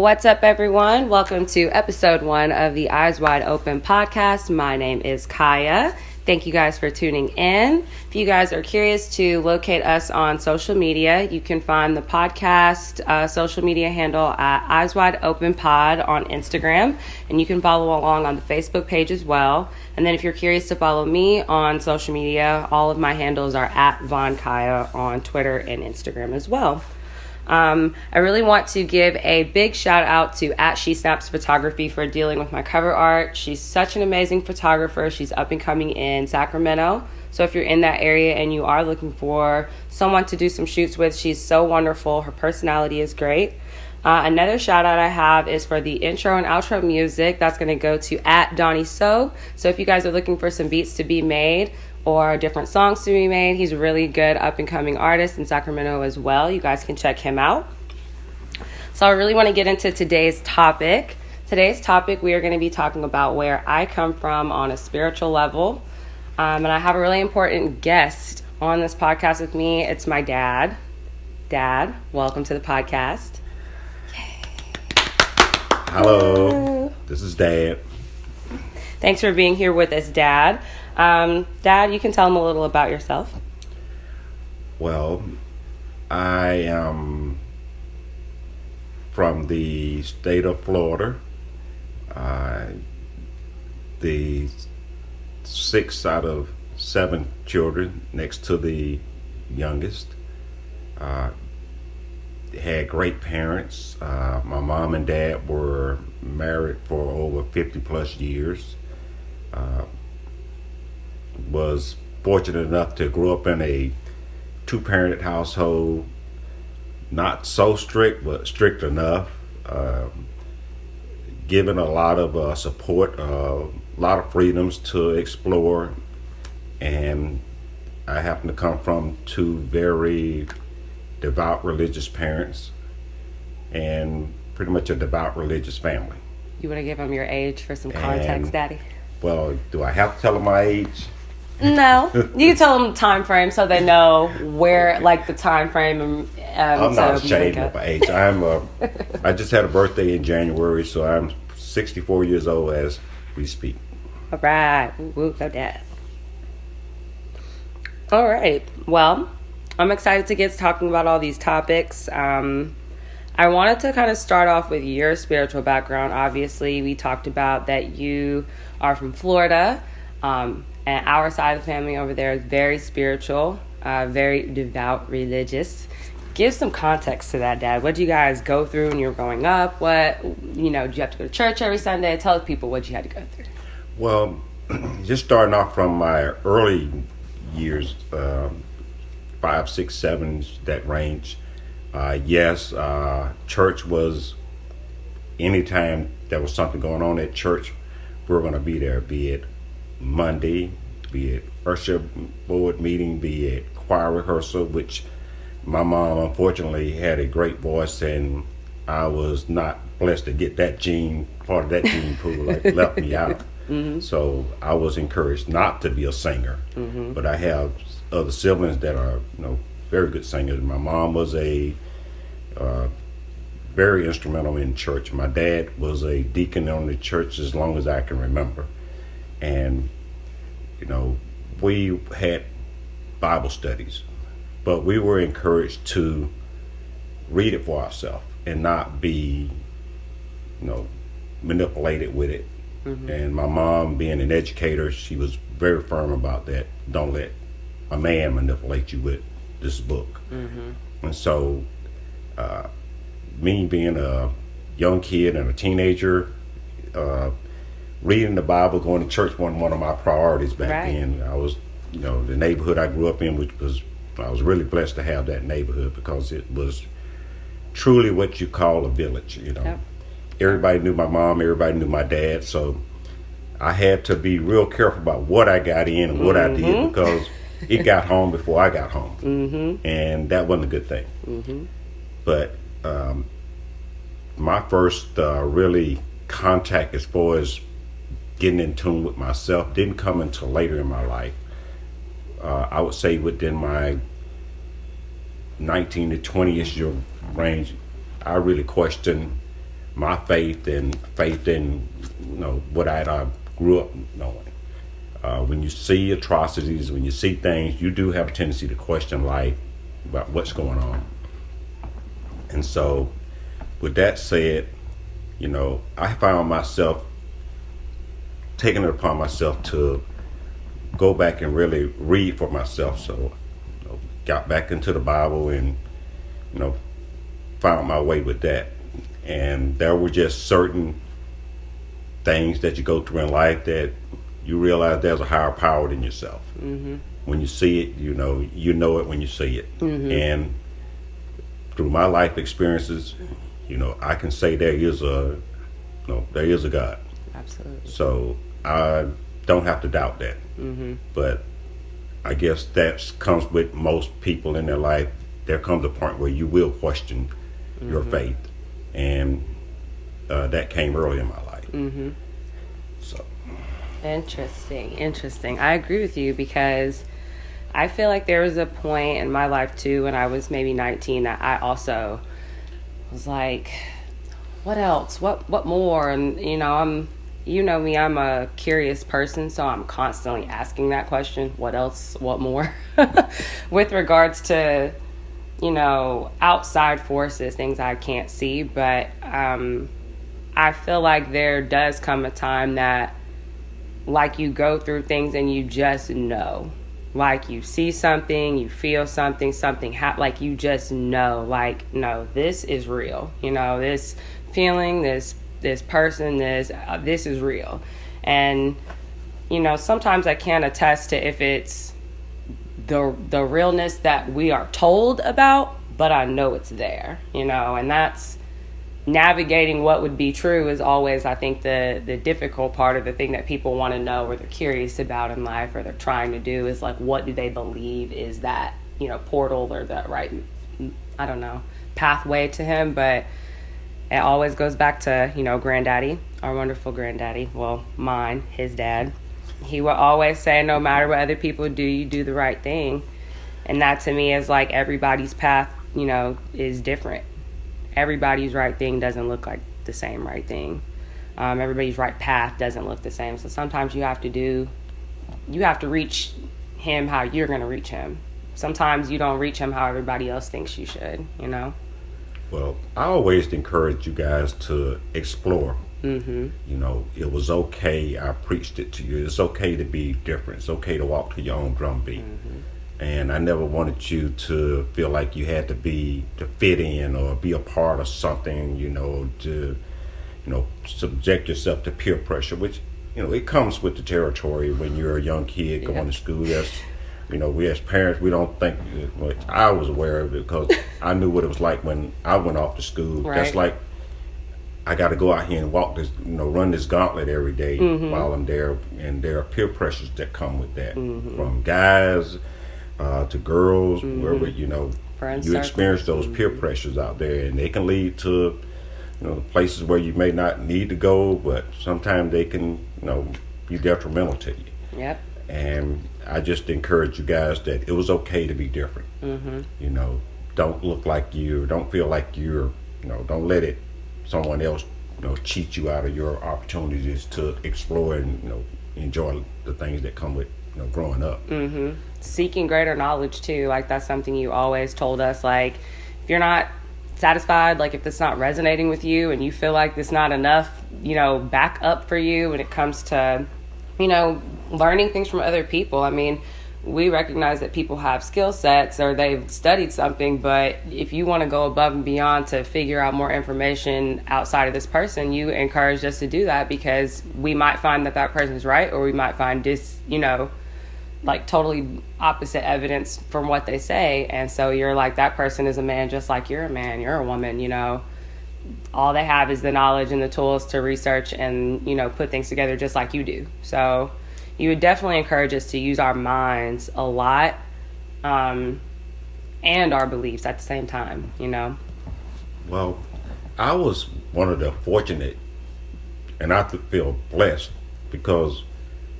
What's up, everyone? Welcome to episode 1 of the Eyes Wide Open podcast. My name is Kaya. Thank you guys for tuning in. If you guys are curious to locate us on social media, you can find the podcast social media handle at Eyes Wide Open Pod on Instagram, and you can follow along on the Facebook page as well. And then if you're curious to follow me on social media, all of my handles are at Von Kaya on Twitter and Instagram as well. I really want to give a big shout out to She Snaps Photography for dealing with my cover art. She's such an amazing photographer. She's up and coming in Sacramento. So if you're in that area and you are looking for someone to do some shoots with, she's so wonderful. Her personality is great. Another shout out I have is for the intro and outro music. That's going to go to at Donnie So. So if you guys are looking for some beats to be made or different songs to be made, he's a really good up and coming artist in Sacramento as well. You guys can check him out. So I really want to get into today's topic. Today's topic, we are going to be talking about where I come from on a spiritual level. And I have a really important guest on this podcast with me. It's my dad. Dad, welcome to the podcast. Hello, this is Dad. Thanks for being here with us, Dad. Dad, you can tell them a little about yourself. Well, I am from the state of Florida. The 6 out of 7 children, next to the youngest. Had great parents. My mom and dad were married for over 50 plus years. Was fortunate enough to grow up in a 2-parent household, not so strict, but strict enough. Given a lot of support, a lot of freedoms to explore, and I happen to come from 2 very devout religious parents and pretty much a devout religious family. You want to give them your age for some context, Daddy? Well, do I have to tell them my age? No, you can tell them the time frame so they know where, like the time frame. I'm not ashamed of my age. I just had a birthday in January, so I'm 64 years old as we speak. All right, woo, go Dad. All right, well, I'm excited to get talking about all these topics. I wanted to kind of start off with your spiritual background. Obviously, we talked about that you are from Florida, and our side of the family over there is very spiritual, very devout, religious. Give some context to that, Dad. What did you guys go through when you were growing up? Did you have to go to church every Sunday? Tell people what you had to go through. Well, just starting off from my early years, 5, 6, 7, that range. Yes, church was, anytime there was something going on at church, we were going to be there, be it Monday, be it usher board meeting, be it choir rehearsal, which my mom unfortunately had a great voice, and I was not blessed to get that part of that gene pool left me out. Mm-hmm. So I was encouraged not to be a singer, mm-hmm. but I have other siblings that are, very good singers. My mom was a very instrumental in church. My dad was a deacon on the church as long as I can remember. And, we had Bible studies, but we were encouraged to read it for ourselves and not be, manipulated with it. Mm-hmm. And my mom, being an educator, she was very firm about that. Don't let a man manipulate you with this book. Mm-hmm. And so me being a young kid and a teenager, reading the Bible, going to church wasn't one of my priorities back then. I was, the neighborhood I grew up in, I was really blessed to have that neighborhood because it was truly what you call a village, Yep. Everybody knew my mom, everybody knew my dad, so I had to be real careful about what I got in and what mm-hmm. I did, because it got home before I got home, mm-hmm. and that wasn't a good thing. Mm-hmm. But my first really contact as far as getting in tune with myself didn't come until later in my life. I would say within my 19 to 20-ish year range, I really questioned my faith and faith in what I grew up knowing. When you see atrocities, when you see things, you do have a tendency to question life about what's going on. And so, with that said, I found myself taking it upon myself to go back and really read for myself. So, got back into the Bible and, found my way with that. And there were just certain things that you go through in life that you realize there's a higher power than yourself. Mm-hmm. When you see it, you know it when you see it. Mm-hmm. And through my life experiences, I can say there is a God. Absolutely. So I don't have to doubt that. Mm-hmm. But I guess that comes with most people in their life. There comes a point where you will question your faith, and that came early in my life. Mm-hmm. So interesting. I agree with you, because I feel like there was a point in my life too when I was maybe 19 that I also was like, what else? What more? And I'm me, I'm a curious person, so I'm constantly asking that question, what else? What more? With regards to outside forces, things I can't see, but I feel like there does come a time that, like, you go through things and you just know. Like, you see something, you feel something like you just know, like, no, this is real. This feeling, this person, this is real. And sometimes I can't attest to if it's the realness that we are told about, but I know it's there. And that's navigating what would be true is always, I think, the difficult part of the thing that people want to know, or they're curious about in life, or they're trying to do, is like, what do they believe is that portal or that right, I don't know, pathway to him. But it always goes back to granddaddy, our wonderful granddaddy, well, mine, his dad. He would always say, no matter what other people do, you do the right thing. And that to me is like, everybody's path is different. Everybody's right thing doesn't look like the same right thing. Everybody's right path doesn't look the same. So sometimes you have to reach him how you're going to reach him. Sometimes you don't reach him how everybody else thinks you should, Well, I always encourage you guys to explore. Mm-hmm. It was okay. I preached it to you. It's okay to be different. It's okay to walk to your own drumbeat. Mm-hmm. And I never wanted you to feel like you had to fit in or be a part of something, to, subject yourself to peer pressure, which, it comes with the territory when you're a young kid going to school. That's, we as parents, we don't think, which I was aware of it because I knew what it was like when I went off to school. Right. That's like, I got to go out here and walk this, run this gauntlet every day while I'm there. And there are peer pressures that come with that, from guys to girls, wherever, Friend you circle. experience those peer pressures out there, and they can lead to, places where you may not need to go, but sometimes they can, be detrimental to you. Yep. And I just encourage you guys that it was okay to be different. Mm-hmm. Don't look like you, don't feel like you're, don't let someone else, cheat you out of your opportunities to explore and, enjoy the things that come with, growing up. Mm-hmm. Seeking greater knowledge too. Like, that's something you always told us. Like, if you're not satisfied, like if it's not resonating with you and you feel like there's not enough, back up for you when it comes to, learning things from other people. I mean, we recognize that people have skill sets or they've studied something, but if you want to go above and beyond to figure out more information outside of this person, you encourage us to do that, because we might find that person's right, or we might find like totally opposite evidence from what they say. And so you're like, that person is a man just like you're a man, you're a woman, all they have is the knowledge and the tools to research and, put things together just like you do. So you would definitely encourage us to use our minds a lot, and our beliefs at the same time, Well, I was one of the fortunate, and I feel blessed, because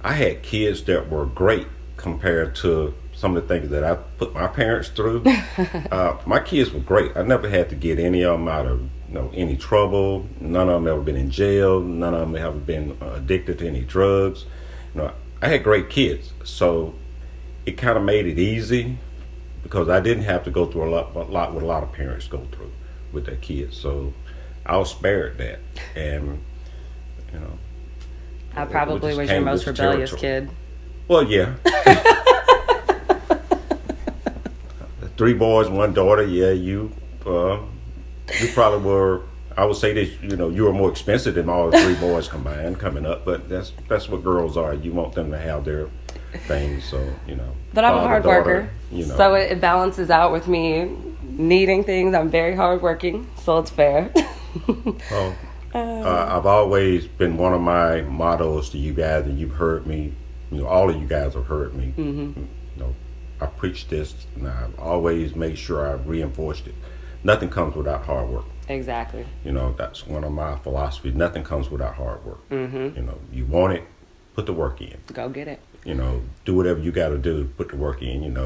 I had kids that were great compared to some of the things that I put my parents through. My kids were great. I never had to get any of them out of any trouble. None of them ever been in jail. None of them ever been addicted to any drugs. I had great kids, so it kind of made it easy because I didn't have to go through a lot what a lot of parents go through with their kids. So I was spared that, and I probably was your most rebellious kid. Well, yeah. 3 boys, 1 daughter. Yeah, you probably were. I would say that you were more expensive than all the 3 boys combined coming up, but that's what girls are. You want them to have their things, so But I'm a hard worker, so it balances out with me needing things. I'm very hardworking, so it's fair. Well, I've always been one of my mottos to you guys, and you've heard me. All of you guys have heard me. Mm-hmm. I preach this, and I've always made sure I reinforced it. Nothing comes without hard work. Exactly. That's one of my philosophies. Nothing comes without hard work. Mm-hmm. You want it, put the work in. Go get it. Do whatever you got to do, put the work in.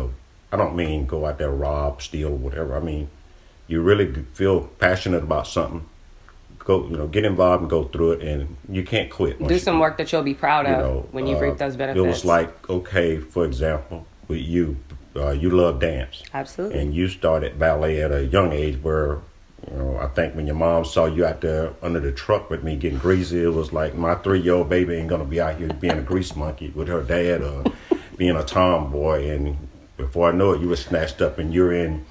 I don't mean go out there, rob, steal, whatever. I mean, you really feel passionate about something. Go, get involved and go through it, and you can't quit. Do some work that you'll be proud of when you reap those benefits. It was like, okay, for example, with you, you love dance. Absolutely. And you started ballet at a young age where, I think when your mom saw you out there under the truck with me getting greasy, it was like my 3-year-old baby ain't going to be out here being a grease monkey with her dad or being a tomboy. And before I know it, you were snatched up and you're in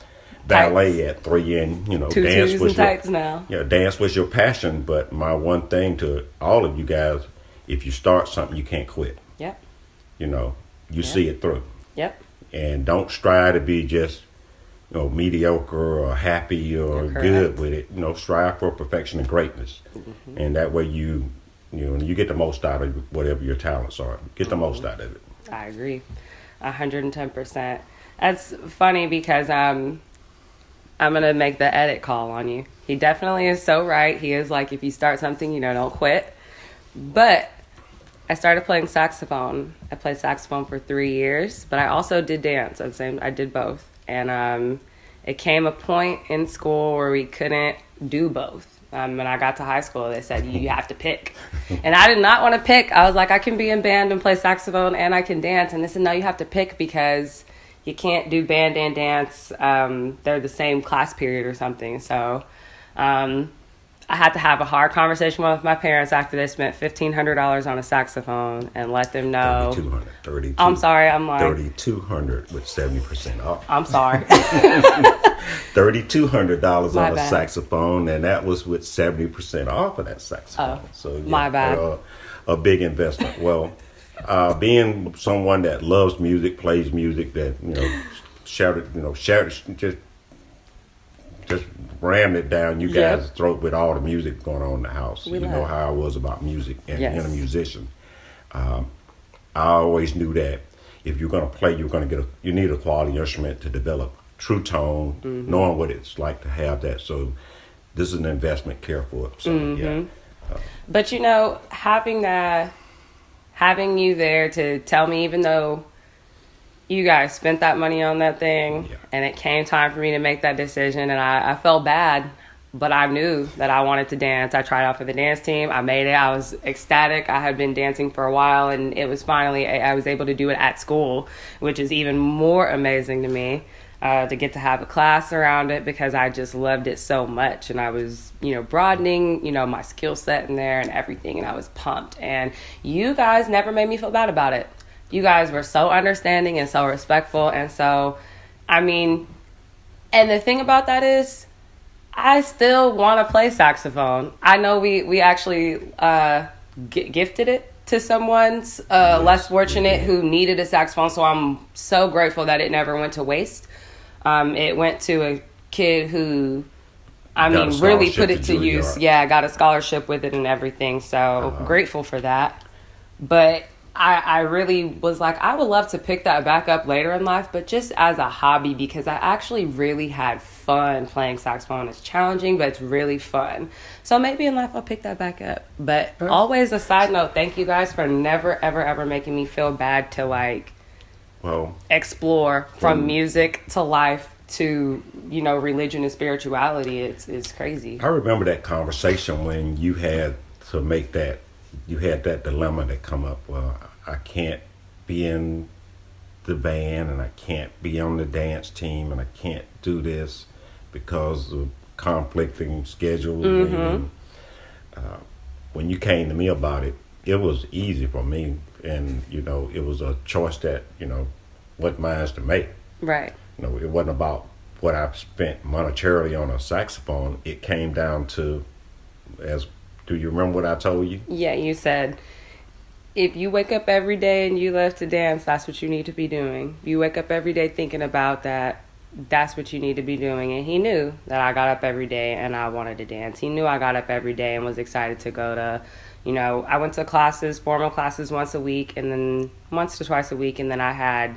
ballet tights at 3, and dance was your tights now. Yeah, dance was your passion. But my one thing to all of you guys, if you start something, you can't quit. Yep. You see it through. Yep. And don't strive to be just mediocre or happy or good with it. Strive for perfection and greatness. Mm-hmm. And that way you get the most out of whatever your talents are. Get the most out of it. I agree 110%. That's funny because I'm gonna make the edit call on you. He definitely is so right. He is like, if you start something, don't quit. But I started playing saxophone. I played saxophone for 3 years, but I also did dance. I did both. And it came a point in school where we couldn't do both. When I got to high school, they said, you have to pick. And I did not want to pick. I was like, I can be in band and play saxophone and I can dance. And they said, no, you have to pick because you can't do band and dance. They're the same class period or something. So I had to have a hard conversation with my parents after they spent $1,500 on a saxophone and let them know. $3,200. I'm sorry, I'm lying. $3,200 with 70% off. I'm sorry. $3,200 on a saxophone, and that was with 70% off of that saxophone. Oh, so yeah, my bad. A big investment. Well, being someone that loves music, plays music, that just rammed it down you guys' throat with all the music going on in the house. You know how I was about music and being a musician. I always knew that if you're going to play, you need a quality instrument to develop true tone, knowing what it's like to have that. So this is an investment. Care for it. So but having you there to tell me, even though you guys spent that money on that thing and it came time for me to make that decision, and I felt bad, but I knew that I wanted to dance. I tried out for the dance team. I made it. I was ecstatic. I had been dancing for a while, and it was finally, I was able to do it at school, which is even more amazing to me, to get to have a class around it because I just loved it so much. And I was, broadening, my skill set in there and everything, and I was pumped. And you guys never made me feel bad about it. You guys were so understanding and so respectful. And so, and the thing about that is, I still want to play saxophone. I know we actually gifted it to someone less fortunate who needed a saxophone. So I'm so grateful that it never went to waste. It went to a kid who, really put it to use. Yeah, I got a scholarship with it and everything. So grateful for that. But I really was like, I would love to pick that back up later in life, but just as a hobby, because I actually really had fun playing saxophone. It's challenging, but it's really fun. So maybe in life I'll pick that back up. But always a side note, thank you guys for never, ever, ever making me feel bad to Well, explore from music to life to, you know, religion and spirituality. It's crazy. I remember that conversation when you had to make that, you had that dilemma that come up. Well, I can't be in the band and I can't be on the dance team and I can't do this because of conflicting schedules. And, when you came to me about it, it was easy for me. And, you know, it was a choice that, you know, wasn't mine to make. Right. You know, it wasn't about what I spent monetarily on a saxophone. It came down to, do you remember what I told you? Yeah, you said, if you wake up every day and you love to dance, that's what you need to be doing. You wake up every day thinking about that, that's what you need to be doing. And he knew that I got up every day and I wanted to dance. He knew I got up every day and was excited to go to, you know, I went to classes, formal classes once a week, and then once to twice a week. And then I had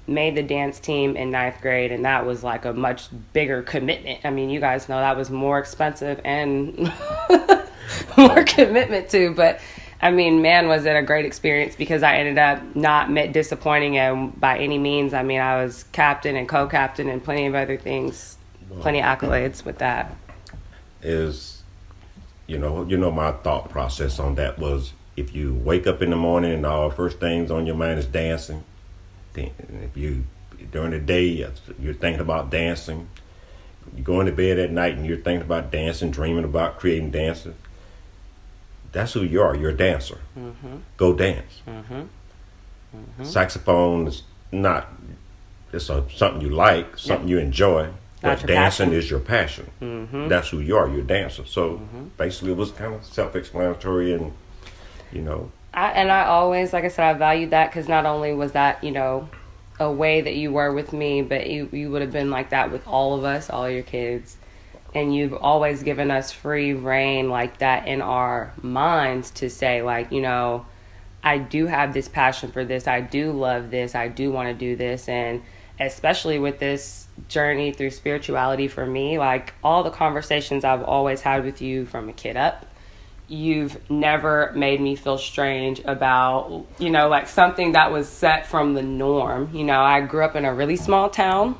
made the dance team in 9th grade, and that was like a much bigger commitment. I mean, you guys know that was more expensive and more commitment too. But I mean, man, was it a great experience because I ended up not disappointing him by any means. I mean, I was captain and co-captain and plenty of other things, plenty of accolades with that. You know, my thought process on that was, if you wake up in the morning and all first things on your mind is dancing, then if you, during the day, you're thinking about dancing, you go into bed at night and you're thinking about dancing, dreaming about creating dancing, that's who you are. You're a dancer. Go dance. Saxophone is not, it's something you like, something you enjoy, but dancing passion. is your passion. That's who you are. You're a dancer. So basically it was kind of self-explanatory, and, you know. I always, like I said, I valued that because not only was that, you know, a way that you were with me, but you would have been like that with all of us, all your kids. And you've always given us free reign like that in our minds to say, like, you know, I do have this passion for this. I do love this. I do want to do this. And especially with this journey through spirituality for me, like all the conversations I've always had with you from a kid up, you've never made me feel strange about, you know, like something that was set from the norm. You know, I grew up in a really small town,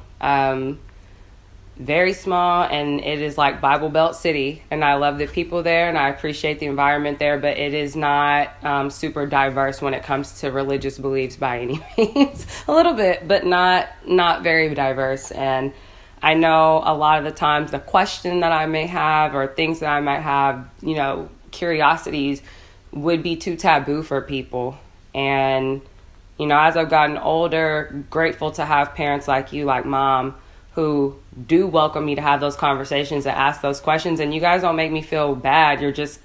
very small, and it is like Bible Belt City, and I love the people there and I appreciate the environment there, but it is not super diverse when it comes to religious beliefs by any means. A little bit, but not very diverse. And I know a lot of the times the question that I may have or things that I might have, you know, curiosities would be too taboo for people. And, you know, as I've gotten older, grateful to have parents like you, like Mom, who do welcome me to have those conversations and ask those questions. And you guys don't make me feel bad.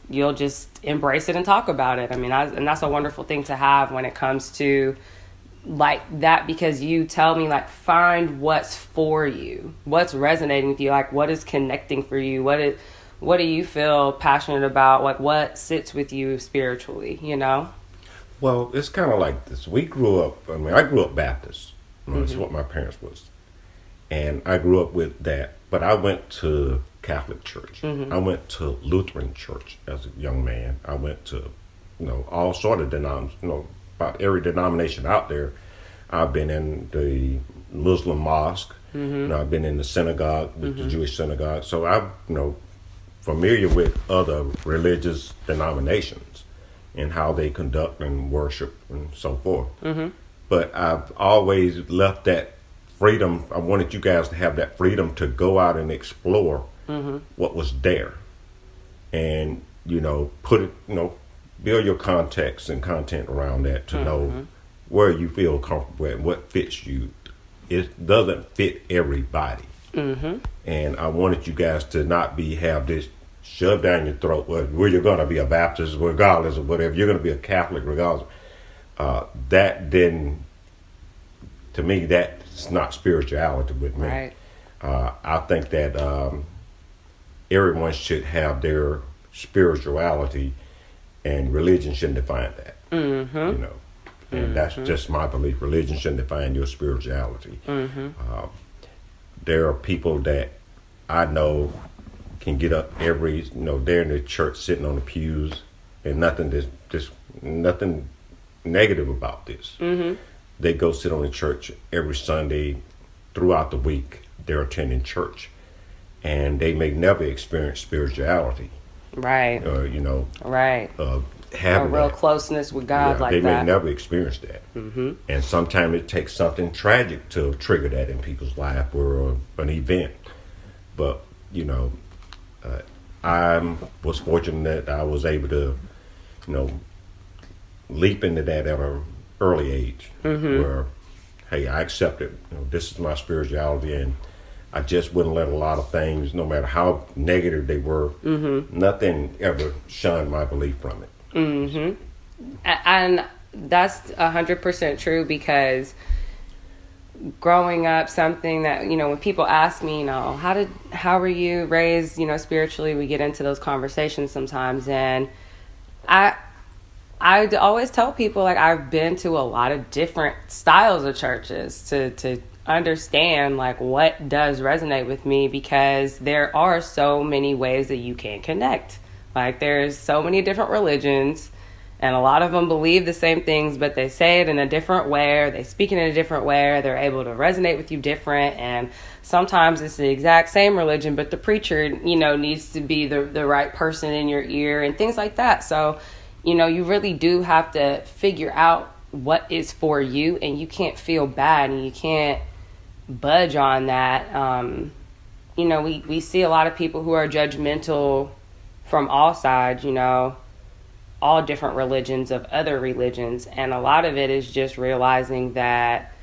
You'll just embrace it and talk about it. I mean, and that's a wonderful thing to have when it comes to like that, because you tell me, like, find what's for you, what's resonating with you, like what is connecting for you, what do you feel passionate about, like what sits with you spiritually, you know? Well, it's kind of like this. I grew up Baptist. You know, That's what my parents was. And I grew up with that, but I went to Catholic church. I went to Lutheran church as a young man. I went to, you know, all sort of about every denomination out there. I've been in the Muslim mosque. You know, I've been in the synagogue, with the Jewish synagogue. So I'm, you know, familiar with other religious denominations and how they conduct and worship and so forth. But I've always left that freedom. I wanted you guys to have that freedom to go out and explore what was there, and, you know, put it, you know, build your context and content around that to know where you feel comfortable and what fits you. It doesn't fit everybody, and I wanted you guys to not have this shoved down your throat. Well, you're going to be a Baptist regardless of whatever. You're going to be a Catholic regardless. That didn't. To me, that's not spirituality with me. Right. I think that everyone should have their spirituality, and religion shouldn't define that. You know, and that's just my belief. Religion shouldn't define your spirituality. There are people that I know can get up they're in the church sitting on the pews, and nothing negative about this. they go sit on in church every Sunday throughout the week. They're attending church, and they may never experience spirituality. Right. Right. Having a real that. closeness with God like they that. may never experience that. Mm-hmm. And sometimes it takes something tragic to trigger that in people's life or an event. But, I was fortunate that I was able to, leap into that at an early age, where, hey, I accepted, this is my spirituality, and I just wouldn't let a lot of things, no matter how negative they were, nothing ever shunned my belief from it. And that's 100% true, because growing up, something that, when people ask me, how were you raised, spiritually, we get into those conversations sometimes. And I always tell people, like, I've been to a lot of different styles of churches to understand, like, what does resonate with me, because there are so many ways that you can connect. Like, there's so many different religions, and a lot of them believe the same things, but they say it in a different way, or they speak it in a different way, or they're able to resonate with you different. And sometimes it's the exact same religion, but the preacher, needs to be the right person in your ear and things like that. So, you really do have to figure out what is for you, and you can't feel bad, and you can't budge on that. We see a lot of people who are judgmental from all sides, all different religions of other religions. And a lot of it is just realizing that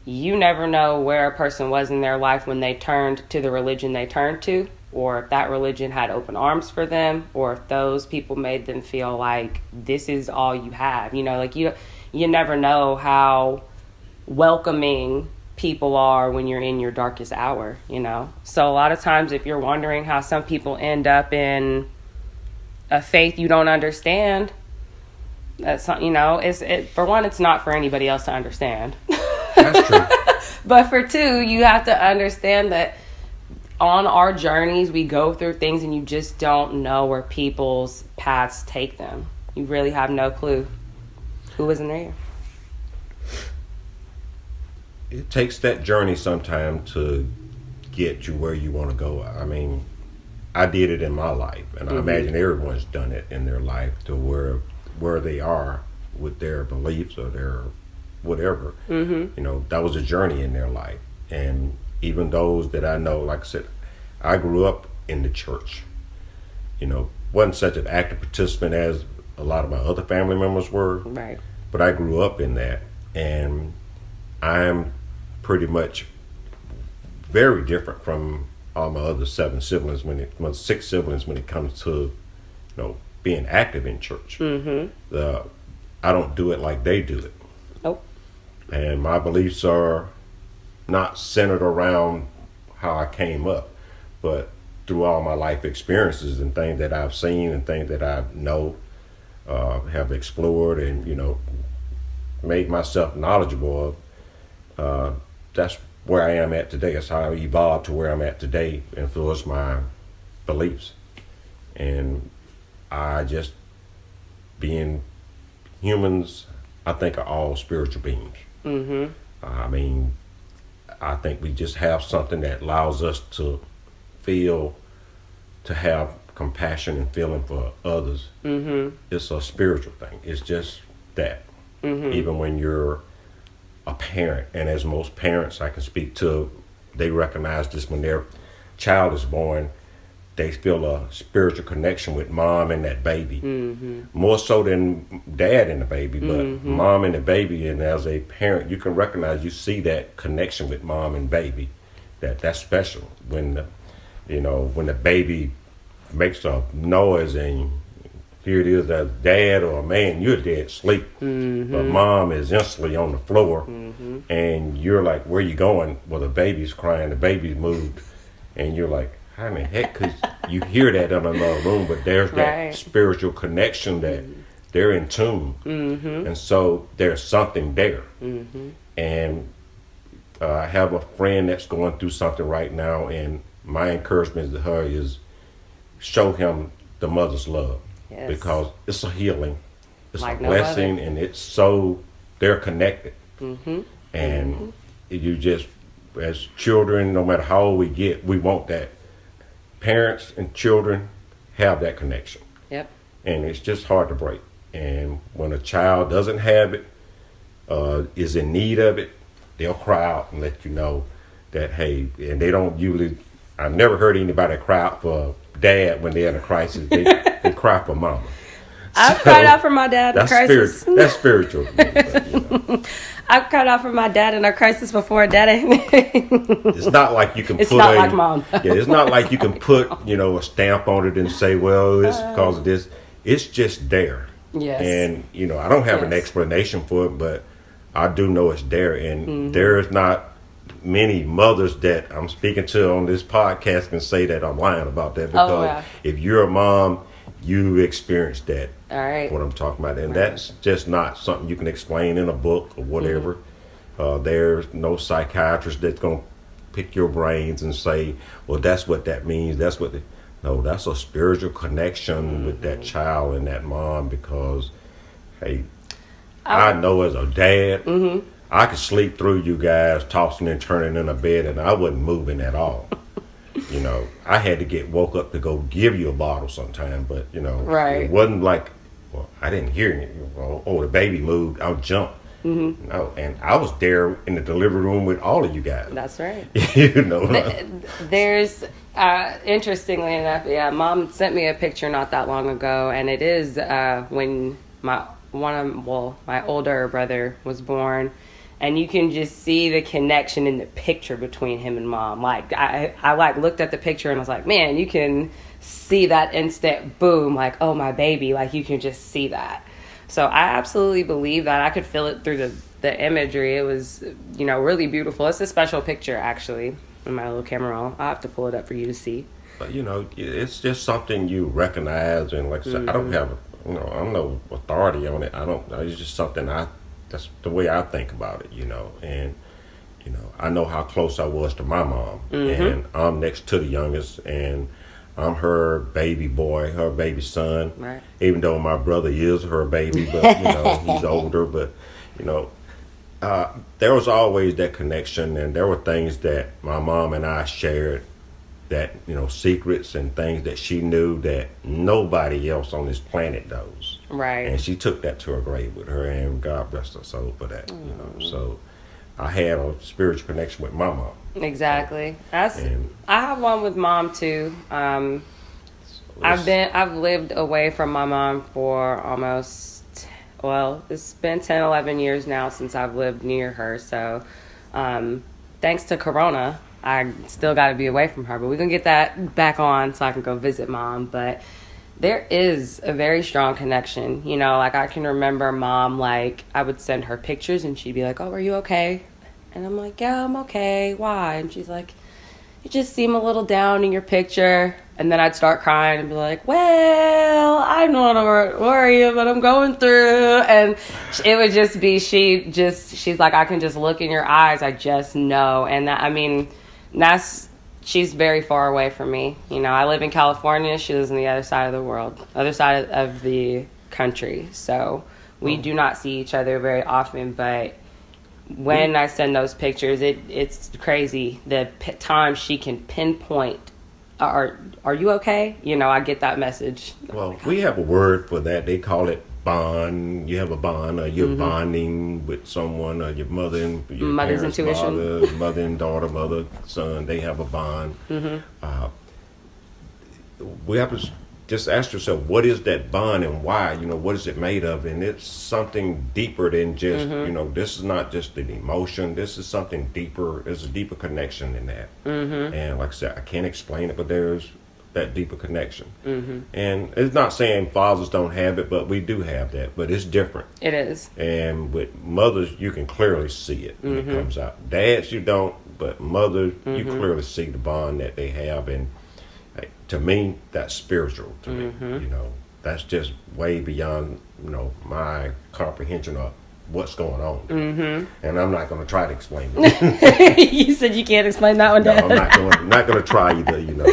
you never know where a person was in their life when they turned to the religion they turned to, or if that religion had open arms for them, or if those people made them feel like this is all you have. You never know how welcoming people are when you're in your darkest hour, So a lot of times, if you're wondering how some people end up in a faith you don't understand, that's not, for one, it's not for anybody else to understand. That's true. But for two, you have to understand that on our journeys, we go through things, and you just don't know where people's paths take them. You really have no clue who isn't there. It takes that journey sometime to get you where you want to go. I mean, I did it in my life, and I imagine everyone's done it in their life to where they are with their beliefs or their whatever. That was a journey in their life. And even those that I know, like I said, I grew up in the church. Wasn't such an active participant as a lot of my other family members were. Right. But I grew up in that, and I'm pretty much very different from all my other six siblings when it comes to, being active in church. I don't do it like they do it. Nope. And my beliefs are not centered around how I came up, but through all my life experiences and things that I've seen and things that I know, have explored and, made myself knowledgeable of. That's where I am at today. That's how I evolved to where I'm at today, influenced my beliefs. And being humans, I think, are all spiritual beings. I mean, I think we just have something that allows us to feel, to have compassion and feeling for others. It's a spiritual thing. It's just that. Even when you're a parent, and as most parents I can speak to, they recognize this when their child is born. They feel a spiritual connection with mom and that baby, more so than dad and the baby, but mom and the baby. And as a parent, you can recognize, you see that connection with mom and baby, that's special. When the baby makes a noise and here it is, as dad or a man, you're dead asleep, but mom is instantly on the floor, and you're like, where you going? Well, the baby's crying, the baby's moved, and you're like, how in the heck could you hear that in another room? But there's that spiritual connection that they're in tune, and so there's something there. And I have a friend that's going through something right now, and my encouragement to her is show him the mother's love, because it's a healing, it's like a blessing, and it's so they're connected. And you just, as children, no matter how old we get, we want that. Parents and children have that connection. Yep. And it's just hard to break. And when a child doesn't have it, is in need of it, they'll cry out and let you know that, hey, and they don't usually, I've never heard anybody cry out for dad when they're in a crisis. They cry for mama. I've cried out for my dad in a crisis. That's spiritual. But, I've cried out for my dad in a crisis before, Daddy. It's not like you can it's not like mom. It's not like you can put, a stamp on it and say, well, it's because of this. It's just there. Yes. And, I don't have an explanation for it, but I do know it's there. And there's not many mothers that I'm speaking to on this podcast can say that I'm lying about that. Because if you're a mom, you experienced that. All right. What I'm talking about. And that's just not something you can explain in a book or whatever. There's no psychiatrist that's going to pick your brains and say, well, that's what that means. No, that's a spiritual connection with that child and that mom because, hey, I know as a dad, I could sleep through you guys tossing and turning in a bed and I wasn't moving at all. I had to get woke up to go give you a bottle sometime, but, right. It wasn't like, well, I didn't hear anything. Oh, the baby moved. I'll jump. No, and I was there in the delivery room with all of you guys. That's right. There's, interestingly enough, Mom sent me a picture not that long ago, and it is when my older brother was born. And you can just see the connection in the picture between him and Mom. Like I looked at the picture and I was like, man, you can see that instant boom, like, oh, my baby. Like you can just see that. So I absolutely believe that. I could feel it through the imagery. It was, really beautiful. It's a special picture, actually, in my little camera roll. I'll have to pull it up for you to see. But, it's just something you recognize. And like I said, I don't have, I'm no authority on it. It's just something that's the way I think about it, and, I know how close I was to my mom and I'm next to the youngest and I'm her baby boy, her baby son, right. Even though my brother is her baby, but, he's older, but, there was always that connection and there were things that my mom and I shared that, secrets and things that she knew that nobody else on this planet knows. Right. And she took that to her grave with her, and God bless her soul for that. So I had a spiritual connection with my mom. Exactly. I have one with Mom too. I've lived away from my mom for almost, it's been 10, 11 years now since I've lived near her. So, thanks to Corona, I still got to be away from her, but we're going to get that back on so I can go visit Mom. But there is a very strong connection. Like I can remember Mom, like I would send her pictures and she'd be like, oh, are you okay? And I'm like, yeah, I'm okay. Why? And she's like, you just seem a little down in your picture. And then I'd start crying and be like, well, I don't want to worry you, but I'm going through. And it would just be, she's like, I can just look in your eyes. I just know. And she's very far away from me. I live in California. She lives on the other side of the world, other side of the country. So we do not see each other very often, but when I send those pictures, it's crazy. The time she can pinpoint, are you okay? I get that message. Well, we have a word for that. They call it bond. You have a bond, or you're bonding with someone, or your mother and your mother's parents' intuition. mother and daughter, mother, son. They have a bond. We have to just ask yourself, what is that bond and why? What is it made of? And it's something deeper than just, this is not just an emotion. This is something deeper. There's a deeper connection in that. And like I said, I can't explain it, but there's that deeper connection. And it's not saying fathers don't have it, but we do have that. But it's different. It is. And with mothers, you can clearly see it when it comes out. Dads, you don't, but mothers, you clearly see the bond that they have. And to me, that's spiritual to me. That's just way beyond, my comprehension of what's going on. And I'm not going to try to explain it. You said you can't explain that one, Dad. No, I'm not going to try either.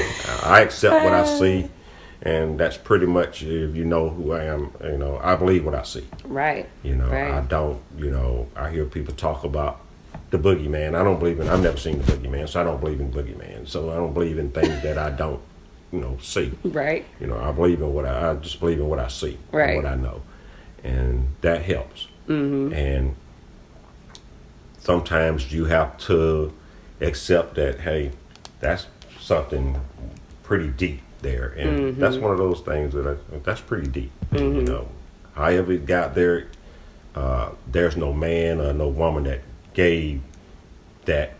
I accept what I see, And that's pretty much, if you know who I am, I believe what I see. Right. I don't, I hear people talk about the boogeyman. I don't believe in, I've never seen the boogeyman, so I don't believe in boogeyman. So I don't believe in things that I don't, see. Right. I believe in I just believe in what I see, right, what I know. And that helps. Mm-hmm. And sometimes you have to accept that, hey, that's something pretty deep there. And that's one of those things that's pretty deep. However it got there, there's no man or no woman that gave that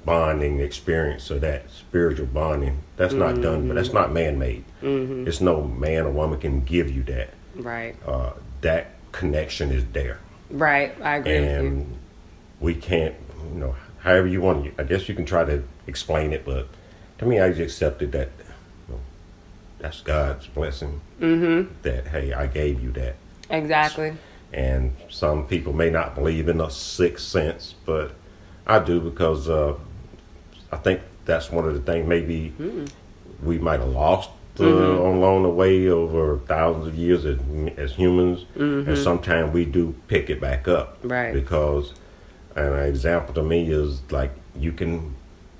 bonding experience or that spiritual bonding. That's not done, but that's not man-made. It's no man or woman can give you that. Right. That connection is there. Right. I agree with you. And we can't, however you want to, I guess you can try to explain it, but to me, I just accepted that that's God's blessing. That, hey, I gave you that. Exactly. And some people may not believe in a sixth sense, but I do, because I think that's one of the things maybe we might have lost along the way over thousands of years as humans. And sometimes we do pick it back up. Right. Because an example to me is like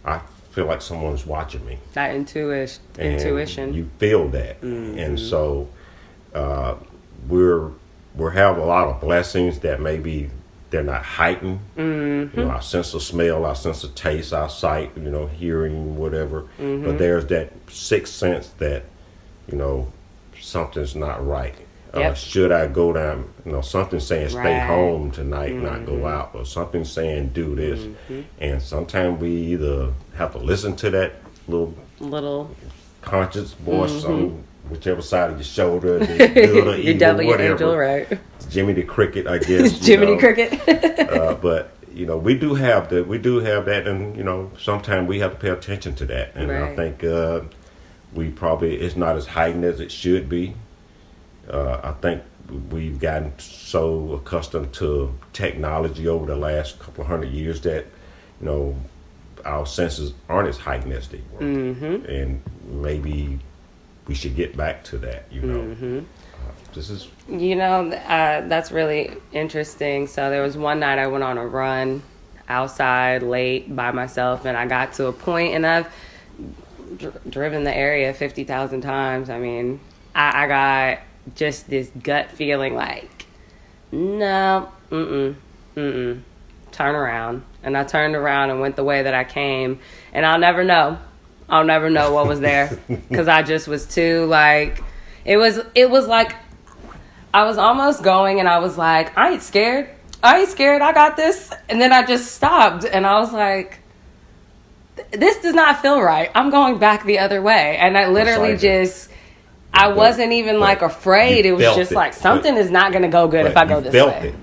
I feel like someone's watching me. That intuition. You feel that. And so we have a lot of blessings that maybe they're not heightened. Our sense of smell, our sense of taste, our sight, hearing, whatever. But there's that sixth sense that, something's not right. Yep. Should I go down? Something's saying stay home tonight, not go out, or something's saying do this. And sometimes we either have to listen to that little conscious voice on whichever side of your shoulder, the good or evil, devil, whatever. Your angel, right? Jimmy the Cricket, I guess. Jiminy Cricket. But we do have that, and sometimes we have to pay attention to that. And I think it's not as heightened as it should be. I think we've gotten so accustomed to technology over the last couple of 100 years that our senses aren't as heightened as they were, and maybe we should get back to that. This is that's really interesting. So there was one night I went on a run outside late by myself, and I got to a point, and I've driven the area 50,000 times. I mean, I got just this gut feeling like, no, turn around. And I turned around and went the way that I came, and I'll never know what was there, because I just was too it was like I was almost going, and I was like, I ain't scared, I got this. And then I just stopped, and I was like, this does not feel right, I'm going back the other way. And I literally I wasn't even afraid. It was just something is not going to go good if I go this way.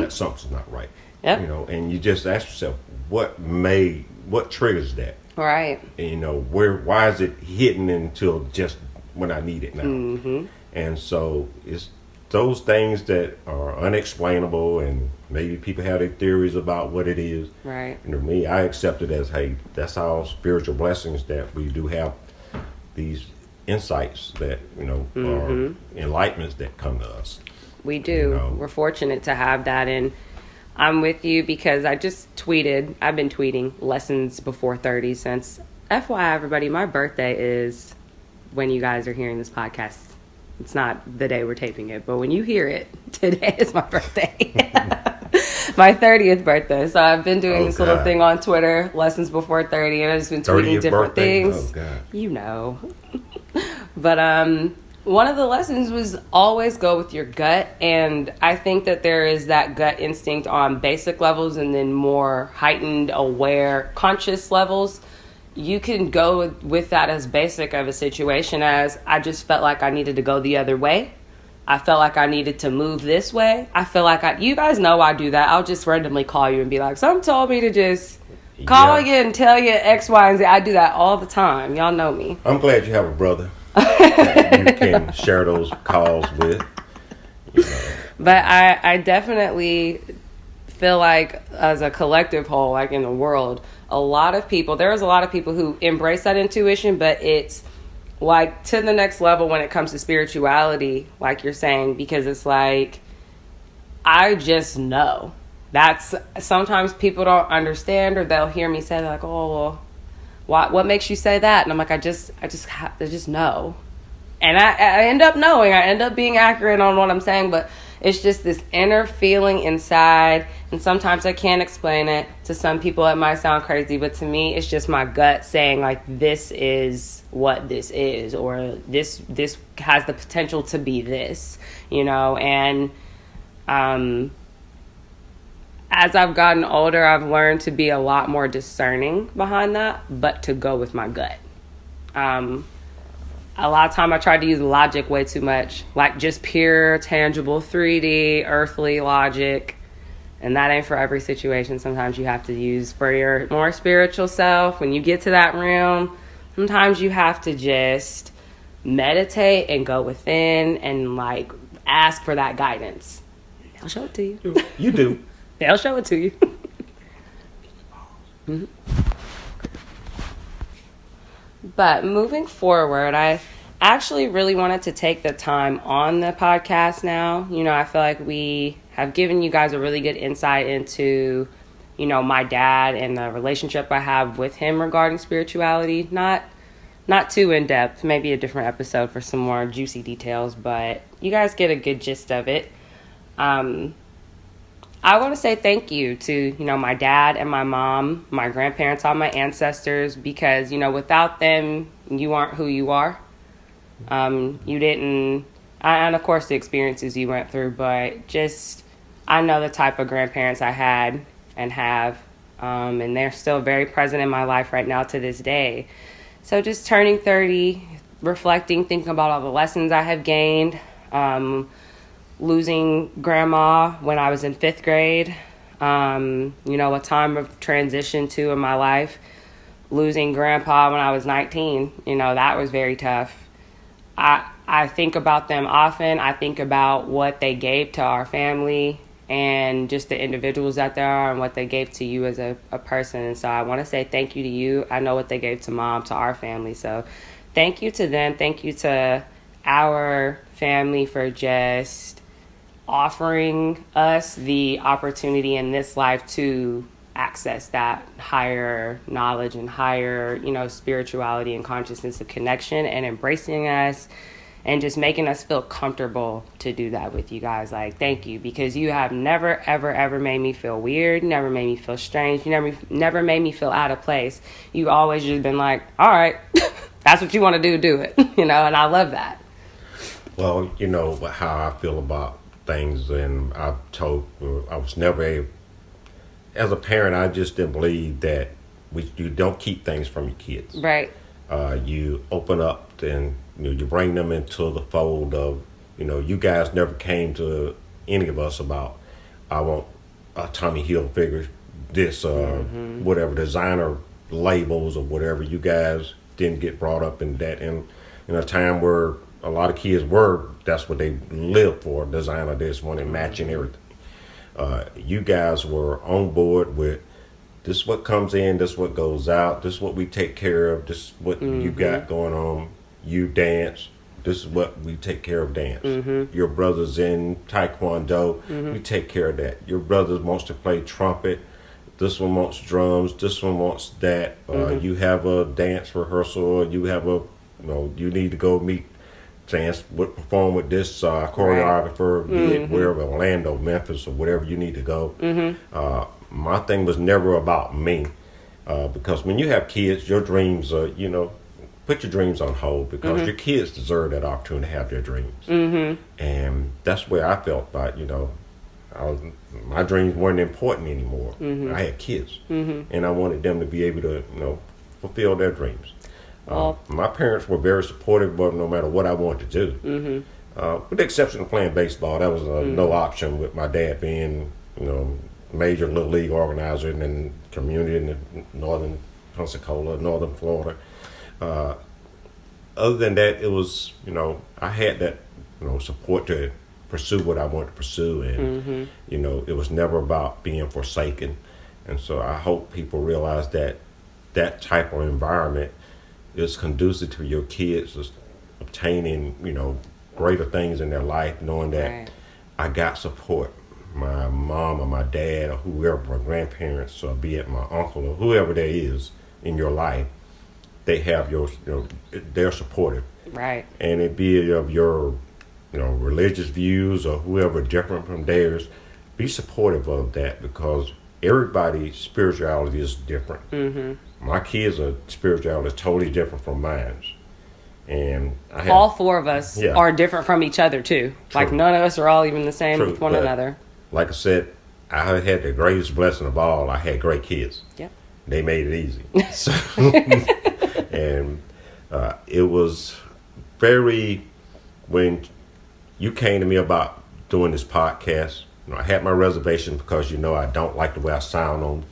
That something's not right. Yep. And you just ask yourself, what triggers that? Right. And why is it hidden until just when I need it now? And so it's those things that are unexplainable, and maybe people have their theories about what it is. Right. And to me, I accept it as, hey, that's our spiritual blessings, that we do have these insights that, are enlightenments that come to us. We do. We're fortunate to have that. And I'm with you, because I just tweeted. I've been tweeting lessons before 30 since, FYI, everybody, my birthday is when you guys are hearing this podcast. It's not the day we're taping it, but when you hear it, today is my birthday. My 30th birthday. So I've been doing this little thing on Twitter, lessons before 30, and I've just been tweeting different things. Oh, God. But one of the lessons was always go with your gut. And I think that there is that gut instinct on basic levels, and then more heightened, aware, conscious levels. You can go with that as basic of a situation as, I just felt like I needed to go the other way. I felt like I needed to move this way. I feel like you guys know I do that. I'll just randomly call you and be like, something told me to just call you and tell you X, Y, and Z. I do that all the time. Y'all know me. I'm glad you have a brother that you can share those calls with. But I definitely feel like, as a collective whole, like in the world, there's a lot of people who embrace that intuition, but it's like to the next level when it comes to spirituality, like you're saying, because it's like, I just know. That's sometimes people don't understand, or they'll hear me say, like, oh, well, what makes you say that? And I'm like, I just know. And I end up knowing. I end up being accurate on what I'm saying, but it's just this inner feeling inside. And sometimes I can't explain it. To some people, it might sound crazy, but to me, it's just my gut saying, like, this is what this is, or this has the potential to be this, you know. And as I've gotten older, I've learned to be a lot more discerning behind that, but to go with my gut. A lot of time I tried to use logic way too much, like just pure, tangible, 3D, earthly logic. And that ain't for every situation. Sometimes you have to use for your more spiritual self. When you get to that realm, sometimes you have to just meditate and go within and like ask for that guidance. They'll show it to you. You do. They'll show it to you. Mm-hmm. But moving forward, I actually really wanted to take the time on the podcast now. You know, I feel like we have given you guys a really good insight into, you know, my dad and the relationship I have with him regarding spirituality. Not too in depth, maybe a different episode for some more juicy details, but you guys get a good gist of it. I want to say thank you to, you know, my dad and my mom, my grandparents, all my ancestors, because, you know, without them, you aren't who you are. You didn't, and of course the experiences you went through, but just, I know the type of grandparents I had and have, and they're still very present in my life right now to this day. So just turning 30, reflecting, thinking about all the lessons I have gained, losing grandma when I was in 5th grade, you know, a time of transition too in my life. Losing grandpa when I was 19, you know, that was very tough. I think about them often. I think about what they gave to our family and just the individuals that they are and what they gave to you as a person. And so I want to say thank you to you. I know what they gave to mom, to our family. So thank you to them. Thank you to our family for just offering us the opportunity in this life to access that higher knowledge and higher, you know, spirituality and consciousness of connection, and embracing us and just making us feel comfortable to do that with you guys. Like, thank you, because you have never, ever, ever made me feel weird, never made me feel strange, you never made me feel out of place. You always just been like, all right, that's what you want to do it, you know, and I love that. Well, you know how I feel about things, and I was never as a parent, I just didn't believe that you don't keep things from your kids. Right. You open up and you bring them into the fold of, you guys never came to any of us about, I want a Tommy Hilfiger, this, whatever, designer labels or whatever. You guys didn't get brought up in that. And in a time where a lot of kids that's what they lived for, designer this one and matching everything. You guys were on board with, this is what comes in, this is what goes out, this is what we take care of, this is what you got going on. You dance, this is what we take care of dance. Your brother's in Taekwondo, we take care of that. Your brother wants to play trumpet, this one wants drums, this one wants that. You have a dance rehearsal, you have you need to go perform with this choreographer, be it wherever, Orlando, Memphis, or wherever you need to go. My thing was never about me, because when you have kids, your dreams are, put your dreams on hold, because your kids deserve that opportunity to have their dreams. And that's where I felt about, my dreams weren't important anymore. I had kids, and I wanted them to be able to, fulfill their dreams. My parents were very supportive of no matter what I wanted to do. With the exception of playing baseball, that was no option, with my dad being, major little league organizer in the community in the northern Pensacola, northern Florida. Other than that, it was, I had that, support to pursue what I wanted to pursue. And, it was never about being forsaken. And so I hope people realize that type of environment is conducive to your kids obtaining, greater things in their life, knowing that Right. I got support. My mom or my dad or whoever, my grandparents, or be it my uncle or whoever there is in your life, they have they're supportive. Right. And it be it of your, religious views or whoever different from theirs, be supportive of that because everybody's spirituality is different. Mm-hmm. My kids' spirituality is totally different from mine. And I have, All four of us are different from each other too. True. Like none of us are all even the same with one but another. Like I said, I had the greatest blessing of all. I had great kids. Yep. They made it easy. So, and it was very, when you came to me about doing this podcast, I had my reservation because I don't like the way I sound on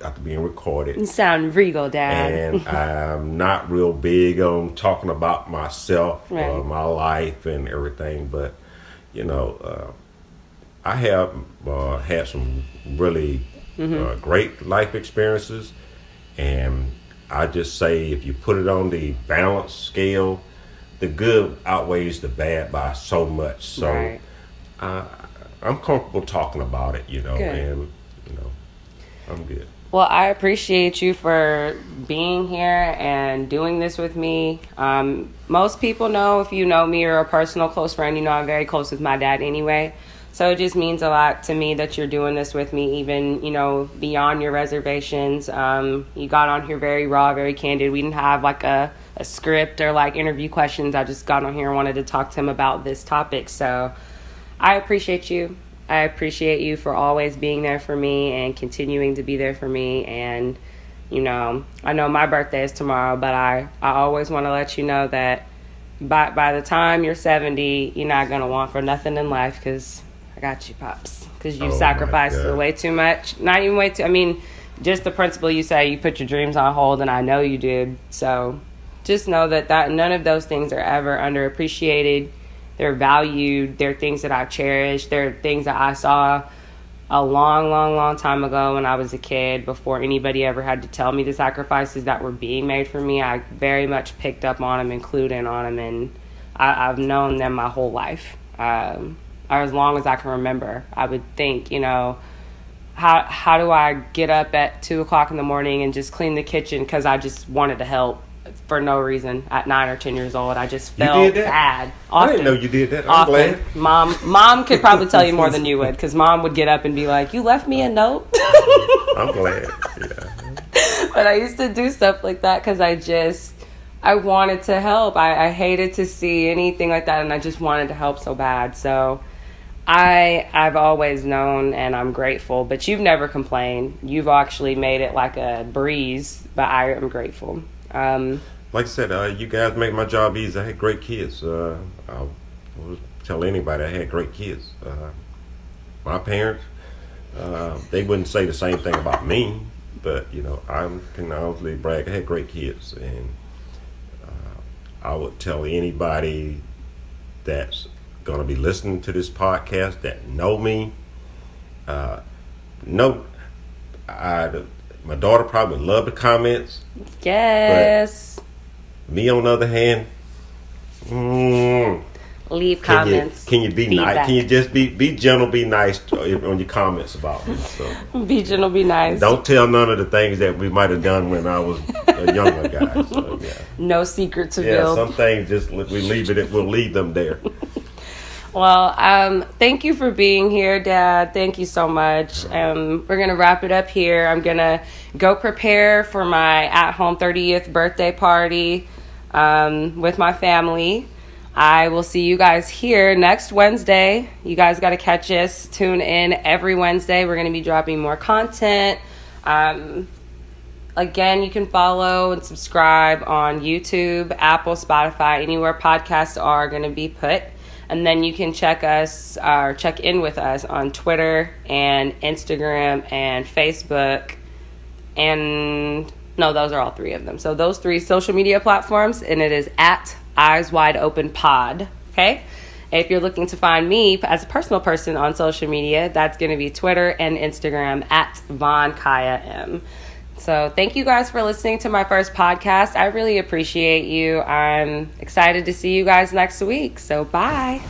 after being recorded. You sound regal, Dad. And I'm not real big on talking about myself, Right. my life and everything. But, I have had some really great life experiences. And I just say if you put it on the balance scale, the good outweighs the bad by so much. So Right. I'm comfortable talking about it, Good. and, I'm good. Well, I appreciate you for being here and doing this with me. Most people know, if you know me or a personal close friend, I'm very close with my dad anyway. So it just means a lot to me that you're doing this with me, even, beyond your reservations. You got on here very raw, very candid. We didn't have like a script or like interview questions. I just got on here and wanted to talk to him about this topic. So I appreciate you. I appreciate you for always being there for me and continuing to be there for me. And, I know my birthday is tomorrow, but I always want to let you know that by the time you're 70, you're not going to want for nothing in life because I got you, Pops. Because you sacrificed way too much. Not even way too, just the principle you say, you put your dreams on hold, and I know you did. So just know that none of those things are ever underappreciated. They're valued. They're things that I cherish. They're things that I saw a long, long, long time ago when I was a kid, before anybody ever had to tell me the sacrifices that were being made for me. I very much picked up on them and clued in on them, and I've known them my whole life. As long as I can remember, I would think, how do I get up at 2 o'clock in the morning and just clean the kitchen because I just wanted to help for no reason at 9 or 10 years old. I just felt bad. Often. I didn't know you did that. I'm glad. Mom could probably tell you more than you would, because Mom would get up and be like, "You left me a note." I'm glad. Yeah. But I used to do stuff like that because I wanted to help. I hated to see anything like that, and I just wanted to help so bad. So I've always known, and I'm grateful. But you've never complained. You've actually made it like a breeze. But I am grateful. Like I said, you guys make my job easy. I had great kids. I'll tell anybody I had great kids. My parents, they wouldn't say the same thing about me, but I can honestly brag. I had great kids, and I would tell anybody that's going to be listening to this podcast that know me, my daughter probably would love the comments. Yes. But me, on the other hand, leave comments. Can you be nice? Can you just be gentle, be nice on your comments about me? So be gentle, be nice. Don't tell none of the things that we might have done when I was a younger guy. So, yeah. No secret to build. Some things we'll leave them there. Well, thank you for being here, Dad. Thank you so much. We're going to wrap it up here. I'm going to go prepare for my at-home 30th birthday party with my family. I will see you guys here next Wednesday. You guys got to catch us. Tune in every Wednesday. We're going to be dropping more content. Again, you can follow and subscribe on YouTube, Apple, Spotify, anywhere podcasts are going to be put. And then you can check in with us on Twitter and Instagram and Facebook. And no, those are all three of them. So those three social media platforms, and it is at Eyes Wide Open Pod. Okay? If you're looking to find me as a personal person on social media, that's going to be Twitter and Instagram at Von Kaya M. So thank you guys for listening to my first podcast. I really appreciate you. I'm excited to see you guys next week. So bye.